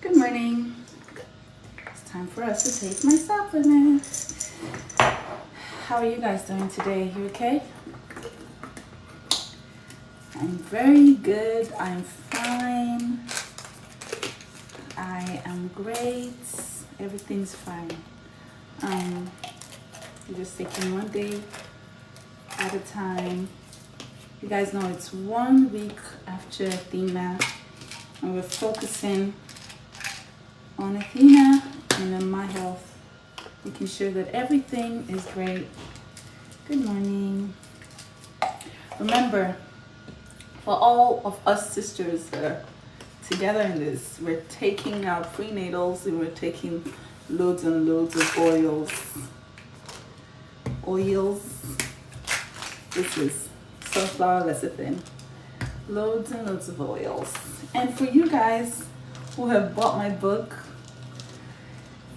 Good morning. It's time for us to take my supplements. How are you guys doing today? You okay? I'm very good. I'm fine. I am great. Everything's fine. I'm just taking one day at a time. You guys know it's 1 week after Athena, and we're focusing on Athena and then my health, making sure that everything is great. Good morning. Remember, for all of us sisters that are together in this, we're taking our prenatals and we're taking loads and loads of oils. This is sunflower lecithin. Loads and loads of oils. And for you guys who have bought my book,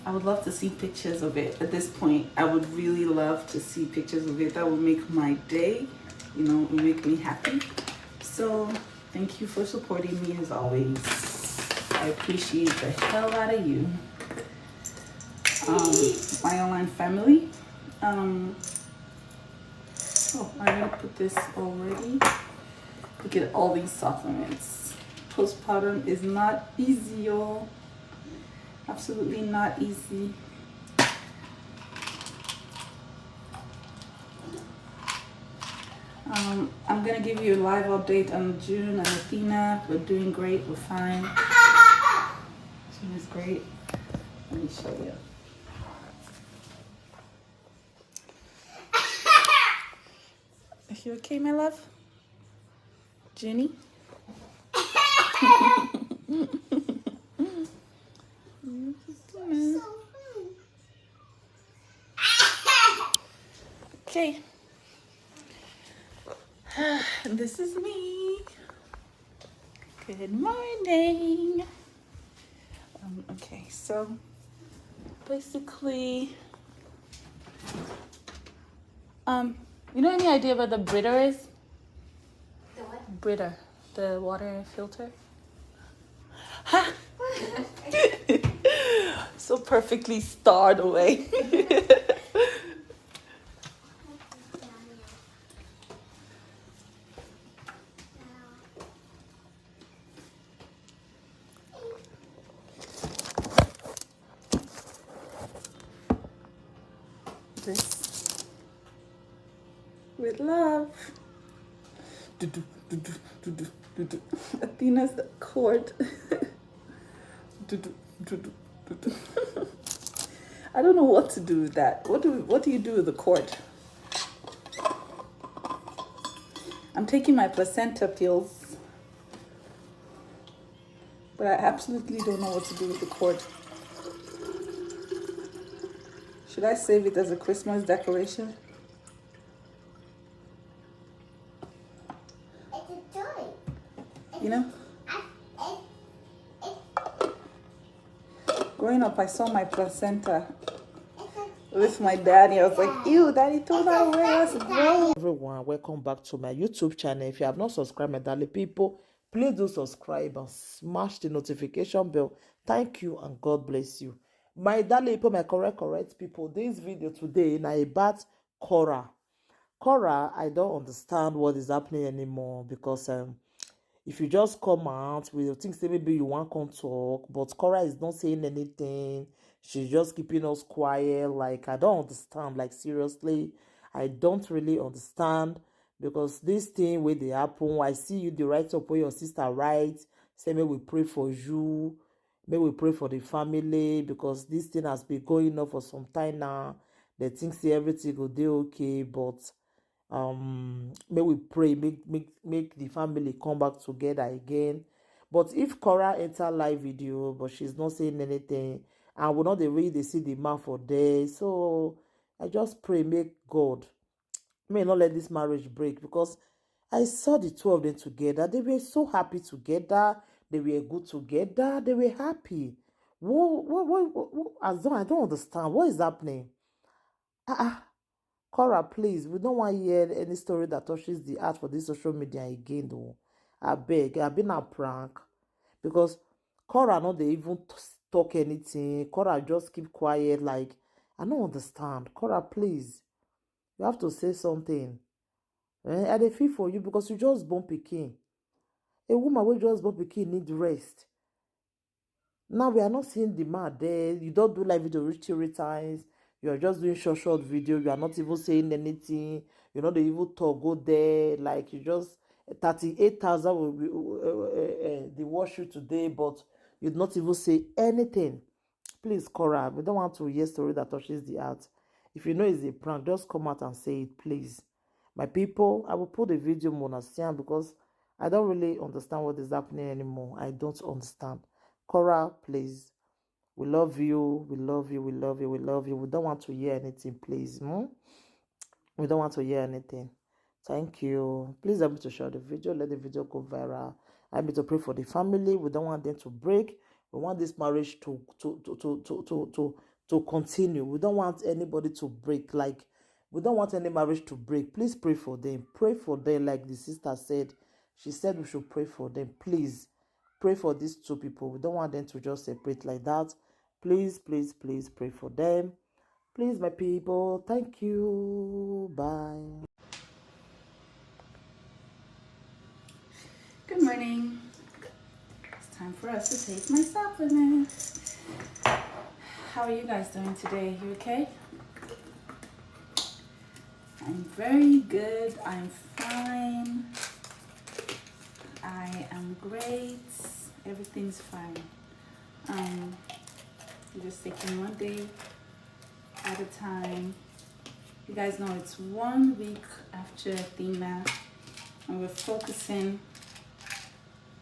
I would love to see pictures of it. At this point, I would really love to see pictures of it. That would make my day, it would make me happy. So thank you for supporting me as always. I appreciate the hell out of you. My online family. Oh, I gotta put this already. Look at all these supplements. Postpartum is not easy, y'all. Absolutely not easy. I'm gonna give you a live update on June and Athena. We're doing great, we're fine. June is great. Let me show you. Are you okay, my love? Jenny? Okay. This is me. Good morning. Okay, so basically, you know any idea what the Brita is? The what? Brita, the water filter. Ha! So perfectly starred away. This with love. Athena's the cord. I don't know what to do with that. What do you do with the cord? I'm taking my placenta pills, but I absolutely don't know what to do with the cord. Should I save it as a Christmas decoration? It's a toy. You know? Growing up, I saw my placenta with my daddy. I was like, ew, daddy threw that away. That's gross. Everyone, welcome back to my YouTube channel. If you have not subscribed, my darling people, please do subscribe and smash the notification bell. Thank you and God bless you. My darling people, my correct people, this video today is about Korra. Korra, I don't understand what is happening anymore because if you just come out with things that maybe you want to talk, but Korra is not saying anything. She's just keeping us quiet. Like, I don't understand. Like, seriously, I don't really understand because this thing where they happen, I see you the right up where your sister writes, say, may we pray for you, may we pray for the family because this thing has been going on for some time now. They think say everything will do okay, but may we pray make the family come back together again. But if Korra enter live video but she's not saying anything and we not the way they see the man for there, so I just pray make God may not let this marriage break because I saw the two of them together. They were so happy together. They were good together. They were happy. What as though I don't understand what is happening. Korra, please, we don't want to hear any story that touches the heart for this social media again, though. I beg, I've been a prank. Because Korra no dey even talk anything. Korra just keep quiet. Like, I don't understand. Korra, please, you have to say something. I dey feel for you because you just born pikin. A woman wey just born pikin need rest. Now we are not seeing the man there. You don't do live video reach 3 times. You are just doing short video. You are not even saying anything. You know the even talk go there. Like, you just 38,000 they watch you today, but you not even say anything. Please, Korra, we don't want to hear story that touches the heart. If you know it's a prank, just come out and say it, please. My people, I will put the video more on because I don't really understand what is happening anymore. I don't understand. Korra, please. We love you. We love you. We love you. We love you. We don't want to hear anything, please. We don't want to hear anything. Thank you. Please help me to share the video. Let the video go viral. Help me to pray for the family. We don't want them to break. We want this marriage to continue. We don't want anybody to break. Like, we don't want any marriage to break. Please pray for them. Pray for them, like the sister said. She said we should pray for them. Please pray for these two people. We don't want them to just separate like that. Please, please, please pray for them. Please, my people. Thank you. Bye. Good morning. It's time for us to take my supplements. How are you guys doing today? You okay? I'm very good. I'm fine. I am great. Everything's fine. I'm just taking one day at a time. You guys know it's 1 week after Athena, and we're focusing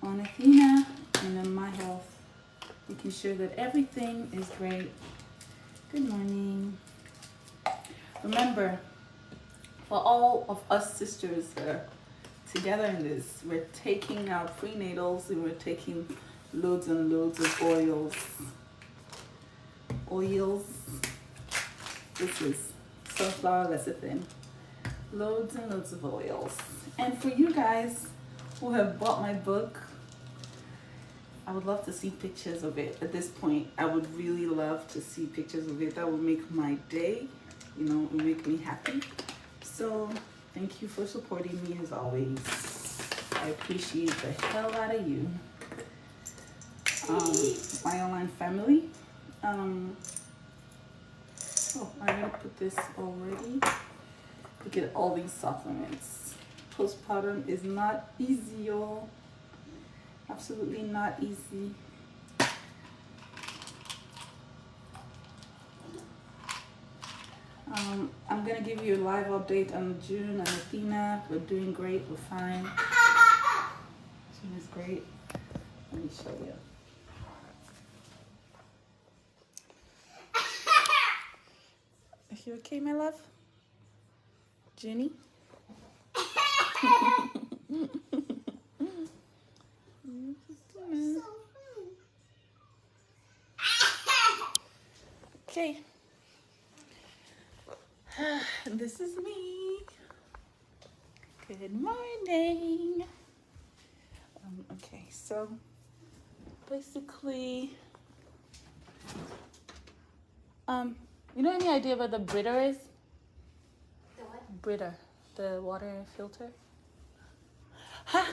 on Athena and on my health, making sure that everything is great. Good morning. Remember, for all of us sisters that are together in this, we're taking our prenatals and we're taking loads and loads of oils. This is sunflower lecithin. Loads and loads of oils. And for you guys who have bought my book, I would love to see pictures of it. At this point, I would really love to see pictures of it. That would make my day, you know, it would make me happy. So thank you for supporting me as always. I appreciate the hell out of you. My online family. Oh, I gotta put this already. Look at all these supplements. Postpartum is not easy, y'all. Absolutely not easy. I'm gonna give you a live update on June and Athena. We're doing great, we're fine. June is great. Let me show you. Are you okay, my love? Jenny? Okay. This is me. Good morning. Okay, so basically, you know any idea what the Brita is? The what? Brita, the water filter. Ha!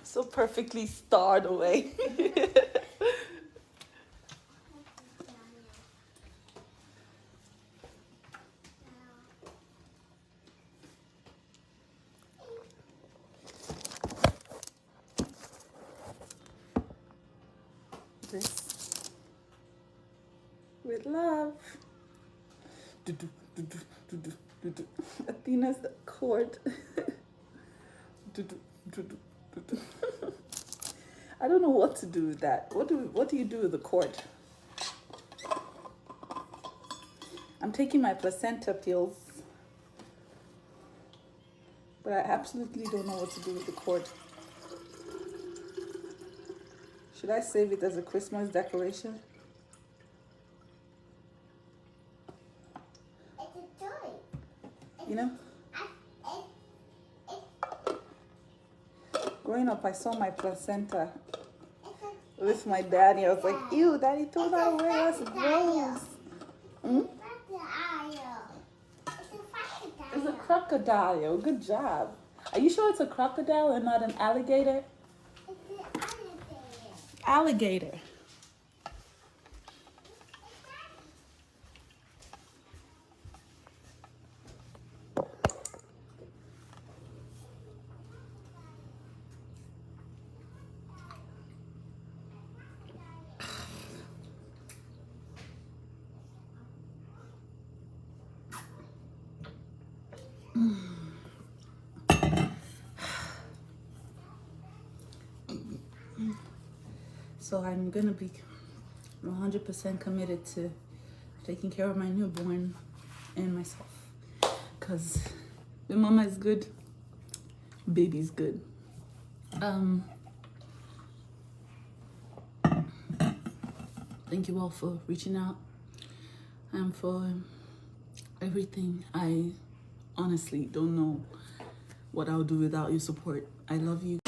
So perfectly starred away. This with love. Athena's cord. I don't know what to do with that. What do you do with the cord? I'm taking my placenta pills, but I absolutely don't know what to do with the cord. Should I save it as a Christmas decoration? It's a toy. You know? Growing up, I saw my placenta with my daddy. I was like, ew, daddy, throw that away. That's gross. Hmm? It's a crocodile. Good job. Are you sure it's a crocodile and not an alligator? Alligator. So I'm gonna be 100% committed to taking care of my newborn and myself. Cause the mama is good, baby's good. Thank you all for reaching out and for everything. I honestly don't know what I'll do without your support. I love you.